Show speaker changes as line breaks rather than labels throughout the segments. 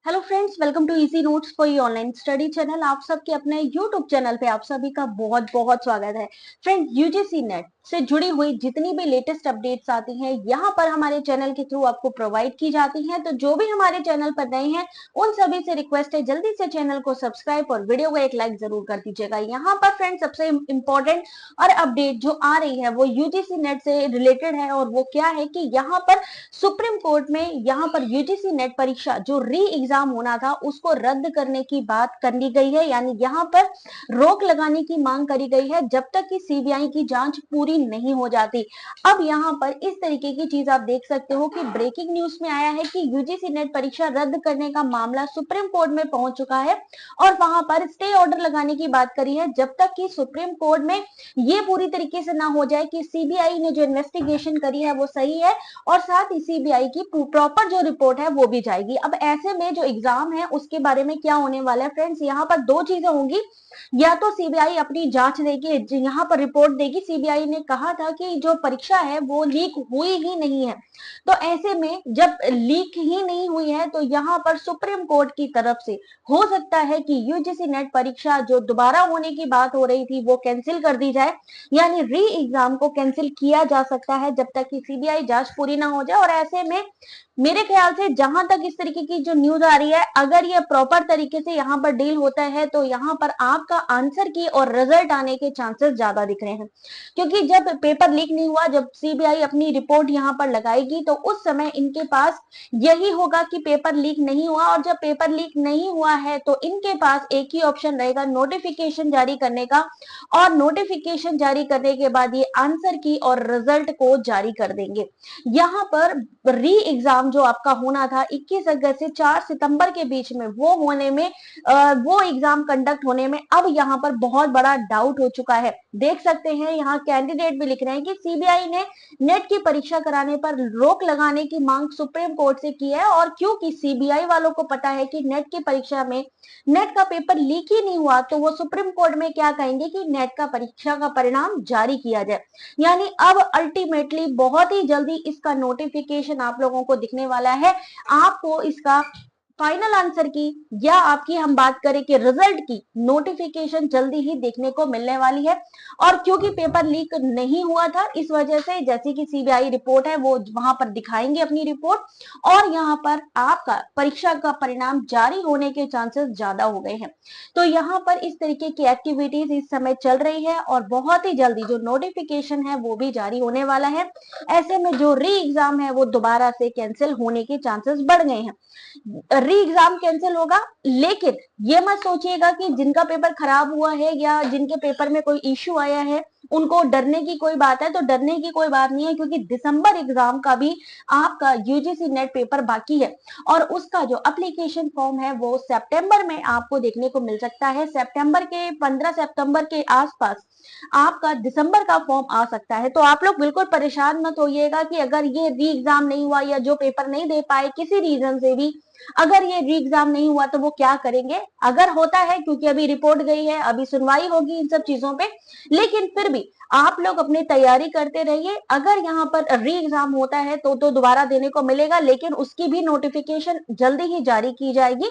Hello friends, welcome to easy notes for you online study channel. आप सबके अपने YouTube channel पे आप सभी का बहुत बहुत स्वागत है। फ्रेंड्स, यूजीसी नेट से जुड़ी हुई जितनी भी लेटेस्ट अपडेट्स आती हैं यहाँ पर हमारे चैनल के थ्रू आपको प्रोवाइड की जाती हैं। तो जो भी हमारे चैनल पर नए हैं उन सभी से रिक्वेस्ट है जल्दी से चैनल को सब्सक्राइब और वीडियो को एक लाइक जरूर कर दीजिएगा। यहाँ पर फ्रेंड्स सबसे इंपॉर्टेंट और अपडेट जो आ रही है वो यूजीसी नेट से रिलेटेड है और वो क्या है कि यहाँ पर सुप्रीम कोर्ट में यहाँ पर यूजीसी नेट परीक्षा जो री एग्जाम होना था उसको रद्द करने की बात करी गई है, यानी यहाँ पर रोक लगाने की मांग करी गई है जब तक कि सीबीआई की जांच पूरी नहीं हो जाती। अब यहाँ पर इस तरीके की चीज आप देख सकते हो कि ब्रेकिंग न्यूज में आया है कि यूजीसी नेट परीक्षा रद्द करने का मामला सुप्रीम कोर्ट में पहुंच चुका है और वहां पर स्टे ऑर्डर लगाने की बात करी है जब तक कि सुप्रीम कोर्ट में ये पूरी तरीके से ना हो जाए कि सीबीआई ने जो इन्वेस्टिगेशन करी है वो सही है और साथ ही सीबीआई की प्रॉपर जो रिपोर्ट है वो भी जाएगी। अब ऐसे में जो एग्जाम है उसके बारे में क्या होने वाला है फ्रेंड्स, यहाँ पर दो चीजें होंगी। या तो सीबीआई अपनी जांच देगी, यहाँ पर रिपोर्ट देगी। सीबीआई ने कहा था कि जो परीक्षा है वो लीक हुई ही नहीं है, तो ऐसे में जब लीक ही नहीं हुई है तो यहाँ पर सुप्रीम कोर्ट की तरफ से हो सकता है कि यूजीसी नेट परीक्षा जो दोबारा होने की बात हो रही थी वो कैंसिल कर दी जाए, यानी री एग्जाम को कैंसिल किया जा सकता है जब तक कि सीबीआई जांच पूरी ना हो जाए। और ऐसे में मेरे ख्याल से जहां तक इस तरीके की जो न्यूज आ रही है, अगर ये प्रॉपर तरीके से यहाँ पर डील होता है तो यहाँ पर आपका आंसर की और रिजल्ट आने के चांसेस ज्यादा दिख रहे हैं। क्योंकि जब पेपर लीक नहीं हुआ, जब सीबीआई अपनी रिपोर्ट यहाँ पर लगाएगी तो उस समय इनके पास यही होगा कि पेपर लीक नहीं हुआ, और जब पेपर लीक नहीं हुआ है तो इनके पास एक ही ऑप्शन रहेगा नोटिफिकेशन जारी करने का, और नोटिफिकेशन जारी करने के बाद ये आंसर की और रिजल्ट को जारी कर देंगे। यहाँ पर री एग्जाम जो आपका होना था 21 अगस्त से 4 सितंबर के बीच में, वो होने में वो एग्जाम कंडक्ट होने में अब यहाँ पर बहुत बड़ा डाउट हो चुका है। देख सकते हैं यहाँ कैंडिडेट भी लिख रहे हैं कि सीबीआई ने नेट की परीक्षा कराने पर रोक लगाने की मांग सुप्रीम कोर्ट से की है, और क्योंकि सीबीआई वालों को पता है कि नेट की परीक्षा में नेट का पेपर लीक ही नहीं हुआ तो वो सुप्रीम कोर्ट में क्या कहेंगे कि नेट का परीक्षा का परिणाम जारी किया जाए। यानी अब अल्टीमेटली बहुत ही जल्दी इसका नोटिफिकेशन आप लोगों को दिखने वाला है। आपको इसका फाइनल आंसर की या आपकी हम बात करें कि रिजल्ट की नोटिफिकेशन जल्दी ही देखने को मिलने वाली है। और क्योंकि पेपर लीक नहीं हुआ था इस वजह से जैसे कि सीबीआई रिपोर्ट है वो वहां पर दिखाएंगे अपनी रिपोर्ट, और यहाँ पर आपका परीक्षा का परिणाम जारी होने के चांसेस ज्यादा हो गए हैं। तो यहाँ पर इस तरीके की एक्टिविटीज इस समय चल रही है और बहुत ही जल्दी जो नोटिफिकेशन है वो भी जारी होने वाला है। ऐसे में जो री एग्जाम है वो दोबारा से कैंसिल होने के चांसेस बढ़ गए हैं। री एग्जाम कैंसिल होगा, लेकिन ये मत सोचिएगा कि जिनका पेपर खराब हुआ है या जिनके पेपर में कोई इश्यू आया है उनको डरने की कोई बात है, तो डरने की कोई बात नहीं है, क्योंकि दिसंबर एग्जाम का भी आपका यूजीसी नेट पेपर बाकी है और उसका जो एप्लीकेशन फॉर्म है वो सितंबर में आपको देखने को मिल सकता है। सितंबर के 15 सितंबर के आसपास आपका दिसंबर का फॉर्म आ सकता है। तो आप लोग बिल्कुल परेशान मत होइएगा कि अगर ये री एग्जाम नहीं हुआ या जो पेपर नहीं दे पाए किसी रीजन से भी, अगर ये री एग्जाम नहीं हुआ तो वो क्या करेंगे। अगर होता है, क्योंकि अभी रिपोर्ट गई है, अभी सुनवाई होगी इन सब चीजों पे, लेकिन फिर भी आप लोग अपनी तैयारी करते रहिए। अगर यहाँ पर री एग्जाम होता है तो दोबारा देने को मिलेगा, लेकिन उसकी भी नोटिफिकेशन जल्दी ही जारी की जाएगी।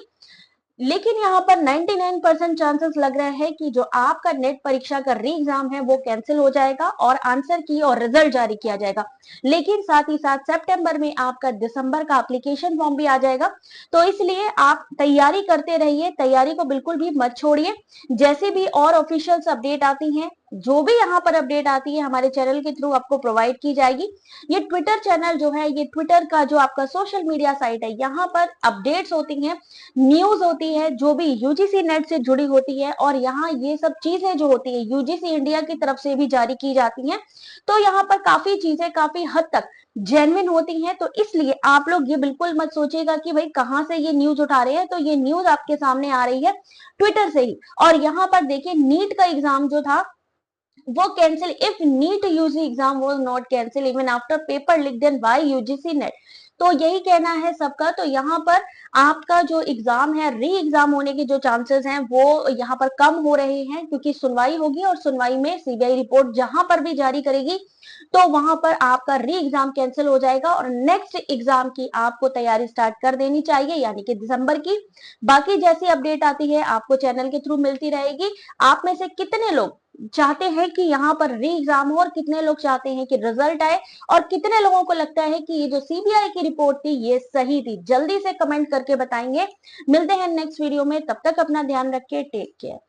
लेकिन यहाँ पर 99% चांसेस लग रहा है कि जो आपका नेट परीक्षा का री एग्जाम है वो कैंसिल हो जाएगा और आंसर की और रिजल्ट जारी किया जाएगा। लेकिन साथ ही साथ सितंबर में आपका दिसंबर का एप्लीकेशन फॉर्म भी आ जाएगा। तो इसलिए आप तैयारी करते रहिए, तैयारी को बिल्कुल भी मत छोड़िए। जैसे भी और ऑफिशियल अपडेट आती हैं, जो भी यहाँ पर अपडेट आती है हमारे चैनल के थ्रू आपको प्रोवाइड की जाएगी। ये ट्विटर चैनल जो है, ये ट्विटर का जो आपका सोशल मीडिया साइट है, यहाँ पर अपडेट्स होती हैं, न्यूज होती है जो भी यूजीसी नेट से जुड़ी होती है, और यहाँ ये सब चीजें जो होती है यूजीसी इंडिया की तरफ से भी जारी की जाती हैं। तो यहाँ पर काफी चीजें काफी हद तक जेन्युइन होती हैं। तो इसलिए आप लोग ये बिल्कुल मत सोचिएगा कि भाई कहाँ से ये न्यूज उठा रहे हैं, तो ये न्यूज आपके सामने आ रही है ट्विटर से ही। और यहाँ पर देखिए नीट का एग्जाम जो था वो cancel, if NEET UG exam was not cancel even after paper leak then why UGC NET तो यही कहना है सबका। तो यहाँ पर आपका जो एग्जाम है, री एग्जाम होने के जो चांसेस हैं वो यहाँ पर कम हो रहे हैं, क्योंकि सुनवाई होगी और सुनवाई में सीबीआई रिपोर्ट जहां पर भी जारी करेगी तो वहां पर आपका री एग्जाम कैंसिल हो जाएगा और नेक्स्ट एग्जाम की आपको तैयारी स्टार्ट कर देनी चाहिए, यानी कि दिसंबर की। बाकी जैसी अपडेट आती है आपको चैनल के थ्रू मिलती रहेगी। आप में से कितने लोग चाहते हैं कि यहाँ पर री एग्जाम हो और कितने लोग चाहते हैं कि रिजल्ट आए, और कितने लोगों को लगता है कि ये जो सीबीआई की रिपोर्ट थी ये सही थी, जल्दी से कमेंट करके बताएंगे। मिलते हैं नेक्स्ट वीडियो में, तब तक अपना ध्यान रखिए। Take care.